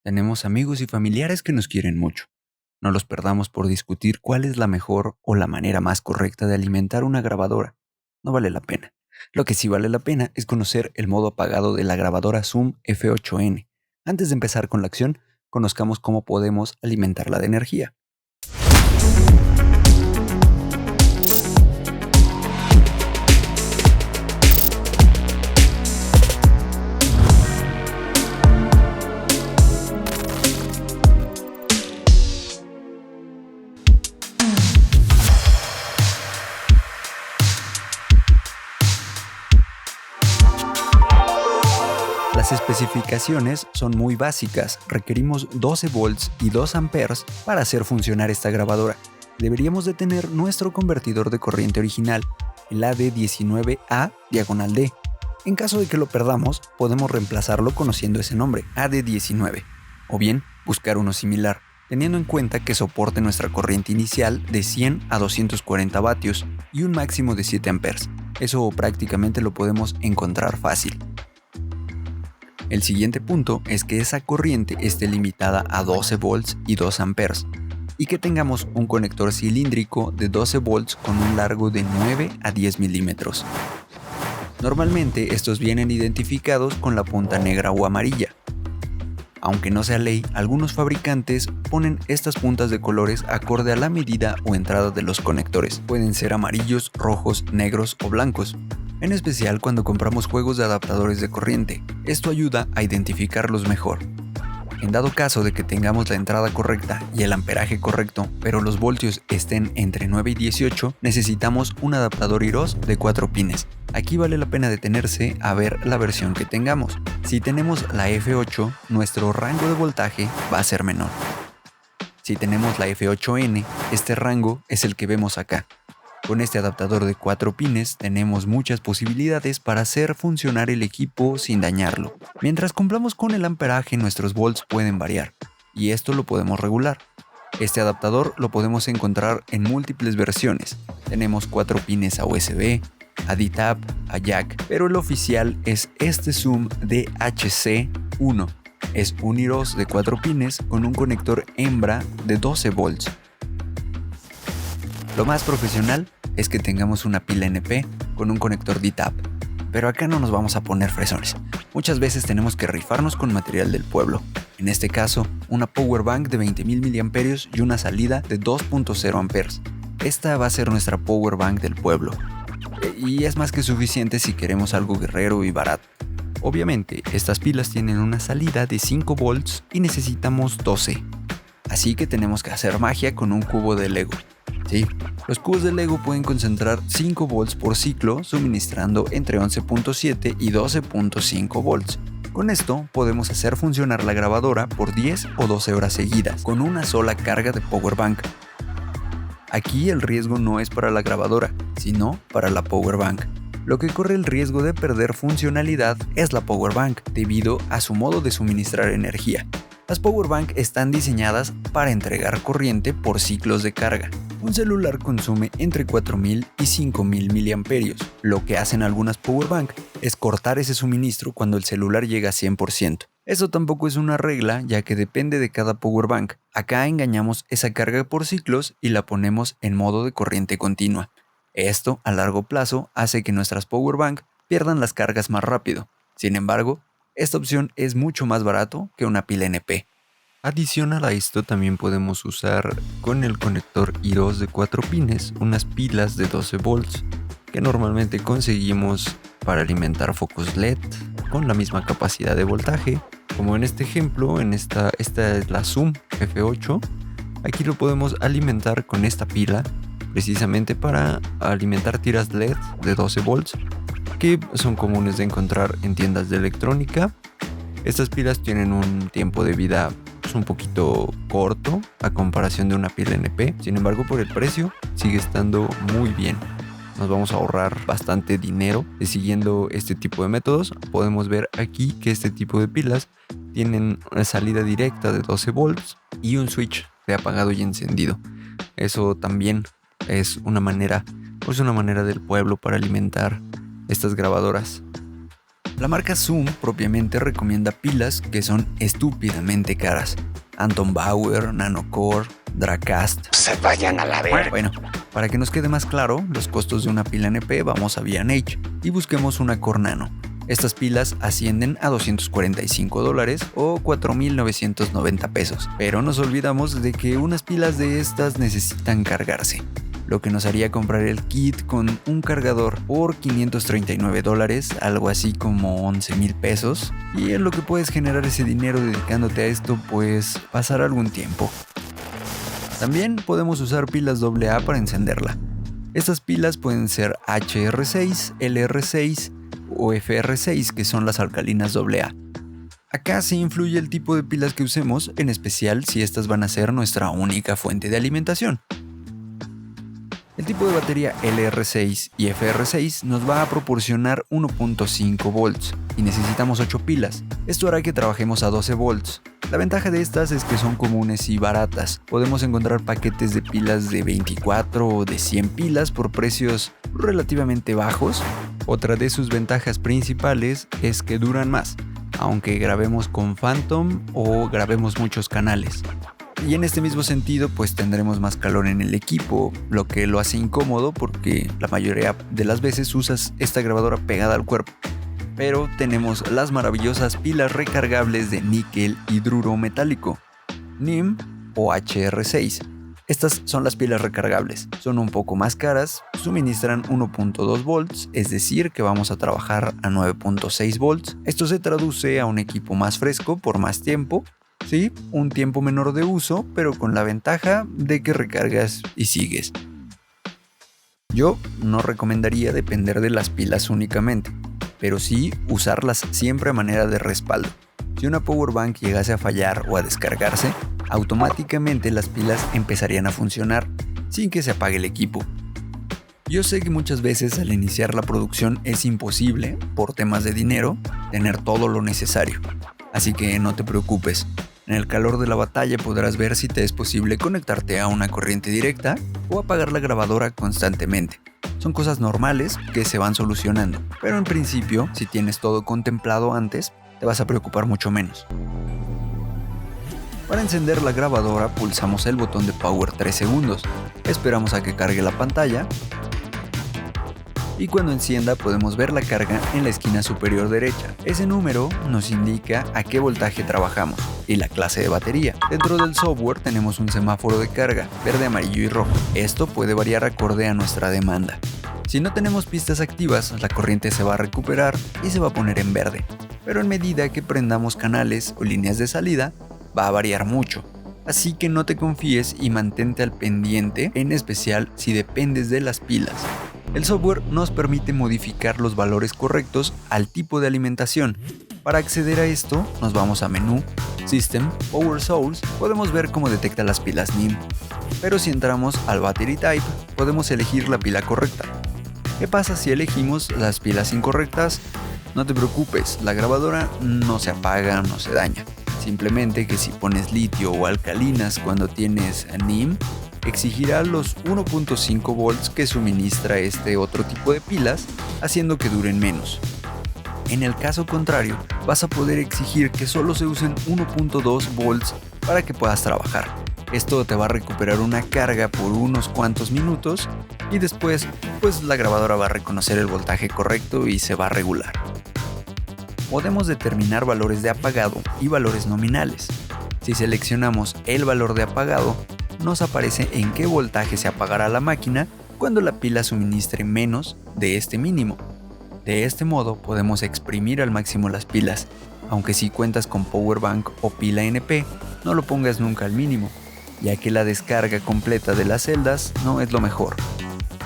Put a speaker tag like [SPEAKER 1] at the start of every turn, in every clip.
[SPEAKER 1] Tenemos amigos y familiares que nos quieren mucho. No los perdamos por discutir cuál es la mejor o la manera más correcta de alimentar una grabadora. No vale la pena. Lo que sí vale la pena es conocer el modo apagado de la grabadora Zoom F8N. Antes de empezar con la acción, conozcamos cómo podemos alimentarla de energía. Las especificaciones son muy básicas. Requerimos 12 volts y 2 amperes para hacer funcionar esta grabadora. Deberíamos de tener nuestro convertidor de corriente original, el AD19A/D. En caso de que lo perdamos, podemos reemplazarlo conociendo ese nombre, AD19, o bien buscar uno similar, teniendo en cuenta que soporte nuestra corriente inicial de 100 a 240 vatios y un máximo de 7 amperes. Eso prácticamente lo podemos encontrar fácil. El siguiente punto es que esa corriente esté limitada a 12 volts y 2 amperes y que tengamos un conector cilíndrico de 12 volts con un largo de 9 a 10 milímetros. Normalmente estos vienen identificados con la punta negra o amarilla. Aunque no sea ley, algunos fabricantes ponen estas puntas de colores acorde a la medida o entrada de los conectores. Pueden ser amarillos, rojos, negros o blancos. En especial cuando compramos juegos de adaptadores de corriente. Esto ayuda a identificarlos mejor. En dado caso de que tengamos la entrada correcta y el amperaje correcto, pero los voltios estén entre 9 y 18, necesitamos un adaptador IROS de 4 pines. Aquí vale la pena detenerse a ver la versión que tengamos. Si tenemos la F8, nuestro rango de voltaje va a ser menor. Si tenemos la F8N, este rango es el que vemos acá. Con este adaptador de 4 pines tenemos muchas posibilidades para hacer funcionar el equipo sin dañarlo. Mientras cumplamos con el amperaje, nuestros volts pueden variar, y esto lo podemos regular. Este adaptador lo podemos encontrar en múltiples versiones. Tenemos 4 pines a USB, a D-Tap, a jack, pero el oficial es este Zoom DHC1. Es un IROS de 4 pines con un conector hembra de 12 volts. Lo más profesional es que tengamos una pila NP con un conector D-Tap, pero acá no nos vamos a poner fresones. Muchas veces tenemos que rifarnos con material del pueblo. En este caso, una power bank de 20.000 mAh y una salida de 2.0 amperes. Esta va a ser nuestra power bank del pueblo. Y es más que suficiente si queremos algo guerrero y barato. Obviamente, estas pilas tienen una salida de 5 volts y necesitamos 12. Así que tenemos que hacer magia con un cubo de Lego. Sí, los cubos de Lego pueden concentrar 5 volts por ciclo, suministrando entre 11.7 y 12.5 volts. Con esto podemos hacer funcionar la grabadora por 10 o 12 horas seguidas, con una sola carga de power bank. Aquí el riesgo no es para la grabadora, sino para la power bank. Lo que corre el riesgo de perder funcionalidad es la power bank, debido a su modo de suministrar energía. Las power bank están diseñadas para entregar corriente por ciclos de carga. Un celular consume entre 4.000 y 5.000 mAh. Lo que hacen algunas power bank es cortar ese suministro cuando el celular llega a 100%. Eso tampoco es una regla, ya que depende de cada power bank. Acá engañamos esa carga por ciclos y la ponemos en modo de corriente continua. Esto, a largo plazo, hace que nuestras power bank pierdan las cargas más rápido. Sin embargo, esta opción es mucho más barato que una pila NP. Adicional a esto, también podemos usar con el conector IROS de 4 pines unas pilas de 12 volts que normalmente conseguimos para alimentar focos LED con la misma capacidad de voltaje. Como en este ejemplo, esta es la Zoom F8. Aquí lo podemos alimentar con esta pila precisamente para alimentar tiras LED de 12 volts que son comunes de encontrar en tiendas de electrónica. Estas pilas tienen un tiempo de vida un poquito corto a comparación de una pila NP, sin embargo por el precio sigue estando muy bien. Nos vamos a ahorrar bastante dinero siguiendo este tipo de métodos. Podemos ver aquí que este tipo de pilas tienen una salida directa de 12 volts y un switch de apagado y encendido. Eso también es una manera del pueblo para alimentar estas grabadoras. La marca Zoom propiamente recomienda pilas que son estúpidamente caras. Anton Bauer, Nanocore, Dracast.
[SPEAKER 2] Se vayan a la verga.
[SPEAKER 1] Bueno, para que nos quede más claro los costos de una pila NP, vamos a B&H y busquemos una Core Nano. Estas pilas ascienden a $245 o 4,990 pesos, pero nos olvidamos de que unas pilas de estas necesitan cargarse, lo que nos haría comprar el kit con un cargador por $539, algo así como 11,000 pesos, y en lo que puedes generar ese dinero dedicándote a esto, pues pasar algún tiempo. También podemos usar pilas AA para encenderla. Estas pilas pueden ser HR6, LR6 o FR6, que son las alcalinas AA. Acá sí influye el tipo de pilas que usemos, en especial si estas van a ser nuestra única fuente de alimentación. El tipo de batería LR6 y FR6 nos va a proporcionar 1.5 volts y necesitamos 8 pilas. Esto hará que trabajemos a 12 volts. La ventaja de estas es que son comunes y baratas. Podemos encontrar paquetes de pilas de 24 o de 100 pilas por precios relativamente bajos. Otra de sus ventajas principales es que duran más, aunque grabemos con Phantom o grabemos muchos canales. Y en este mismo sentido, pues tendremos más calor en el equipo, lo que lo hace incómodo porque la mayoría de las veces usas esta grabadora pegada al cuerpo. Pero tenemos las maravillosas pilas recargables de níquel hidruro metálico, NIM o HR6. Estas son las pilas recargables, son un poco más caras, suministran 1.2 volts, es decir que vamos a trabajar a 9.6 volts. Esto se traduce a un equipo más fresco por más tiempo. Sí, un tiempo menor de uso, pero con la ventaja de que recargas y sigues. Yo no recomendaría depender de las pilas únicamente, pero sí usarlas siempre a manera de respaldo. Si una powerbank llegase a fallar o a descargarse, automáticamente las pilas empezarían a funcionar sin que se apague el equipo. Yo sé que muchas veces al iniciar la producción es imposible, por temas de dinero, tener todo lo necesario. Así que no te preocupes, en el calor de la batalla podrás ver si te es posible conectarte a una corriente directa o apagar la grabadora constantemente. Son cosas normales que se van solucionando, pero en principio, si tienes todo contemplado antes, te vas a preocupar mucho menos. Para encender la grabadora pulsamos el botón de Power 3 segundos, esperamos a que cargue la pantalla y cuando encienda podemos ver la carga en la esquina superior derecha. Ese número nos indica a qué voltaje trabajamos y la clase de batería. Dentro del software tenemos un semáforo de carga, verde, amarillo y rojo. Esto puede variar acorde a nuestra demanda. Si no tenemos pistas activas, la corriente se va a recuperar y se va a poner en verde. Pero en medida que prendamos canales o líneas de salida, va a variar mucho. Así que no te confíes y mantente al pendiente, en especial si dependes de las pilas. El software nos permite modificar los valores correctos al tipo de alimentación. Para acceder a esto, nos vamos a Menú, System, Power Source, podemos ver cómo detecta las pilas NIM. Pero si entramos al Battery Type, podemos elegir la pila correcta. ¿Qué pasa si elegimos las pilas incorrectas? No te preocupes, la grabadora no se apaga, no se daña. Simplemente que si pones litio o alcalinas cuando tienes NIM, exigirá los 1.5 volts que suministra este otro tipo de pilas, haciendo que duren menos. En el caso contrario, vas a poder exigir que solo se usen 1.2 volts para que puedas trabajar. Esto te va a recuperar una carga por unos cuantos minutos y después, pues la grabadora va a reconocer el voltaje correcto y se va a regular. Podemos determinar valores de apagado y valores nominales. Si seleccionamos el valor de apagado, nos aparece en qué voltaje se apagará la máquina cuando la pila suministre menos de este mínimo. De este modo podemos exprimir al máximo las pilas, aunque si cuentas con powerbank o pila NP, no lo pongas nunca al mínimo, ya que la descarga completa de las celdas no es lo mejor.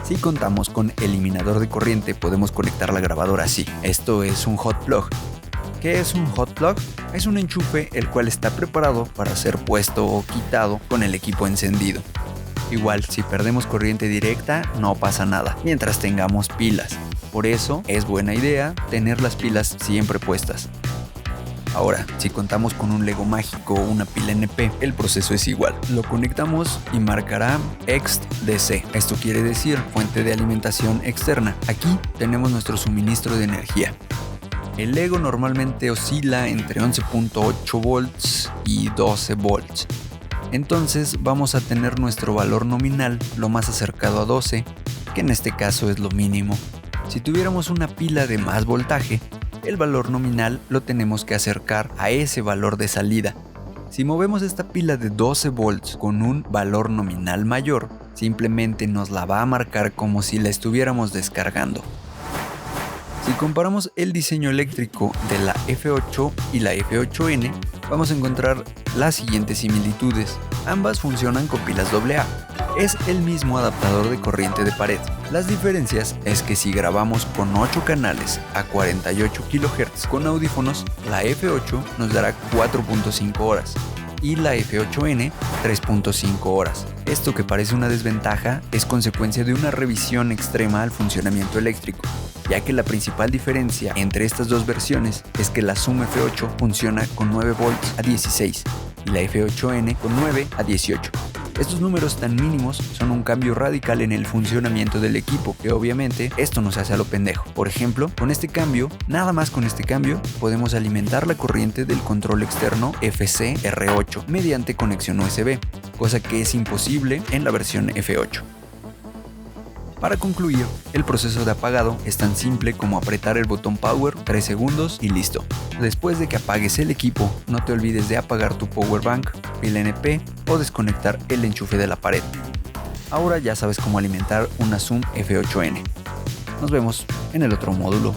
[SPEAKER 1] Si contamos con eliminador de corriente podemos conectar la grabadora así. Esto es un hot plug. ¿Qué es un hot plug? Es un enchufe el cual está preparado para ser puesto o quitado con el equipo encendido. Igual, si perdemos corriente directa, no pasa nada, mientras tengamos pilas. Por eso, es buena idea tener las pilas siempre puestas. Ahora, si contamos con un Lego mágico o una pila NP, el proceso es igual. Lo conectamos y marcará EXT-DC. Esto quiere decir fuente de alimentación externa. Aquí tenemos nuestro suministro de energía. El LEGO normalmente oscila entre 11.8 volts y 12 volts. Entonces vamos a tener nuestro valor nominal lo más acercado a 12, que en este caso es lo mínimo. Si tuviéramos una pila de más voltaje, el valor nominal lo tenemos que acercar a ese valor de salida. Si movemos esta pila de 12 volts con un valor nominal mayor, simplemente nos la va a marcar como si la estuviéramos descargando. Si comparamos el diseño eléctrico de la F8 y la F8N, vamos a encontrar las siguientes similitudes. Ambas funcionan con pilas AA. Es el mismo adaptador de corriente de pared. Las diferencias es que si grabamos con 8 canales a 48 kHz con audífonos, la F8 nos dará 4.5 horas y la F8N 3.5 horas. Esto, que parece una desventaja, es consecuencia de una revisión extrema al funcionamiento eléctrico, ya que la principal diferencia entre estas dos versiones es que la Zoom F8 funciona con 9 volts a 16 y la F8N con 9 a 18. Estos números tan mínimos son un cambio radical en el funcionamiento del equipo, que obviamente esto nos hace a lo pendejo. Por ejemplo, con este cambio, nada más con este cambio, podemos alimentar la corriente del control externo FC-R8 mediante conexión USB, cosa que es imposible en la versión F8. Para concluir, el proceso de apagado es tan simple como apretar el botón Power 3 segundos y listo. Después de que apagues el equipo, no te olvides de apagar tu power bank, pila NP o desconectar el enchufe de la pared. Ahora ya sabes cómo alimentar una Zoom F8N. Nos vemos en el otro módulo.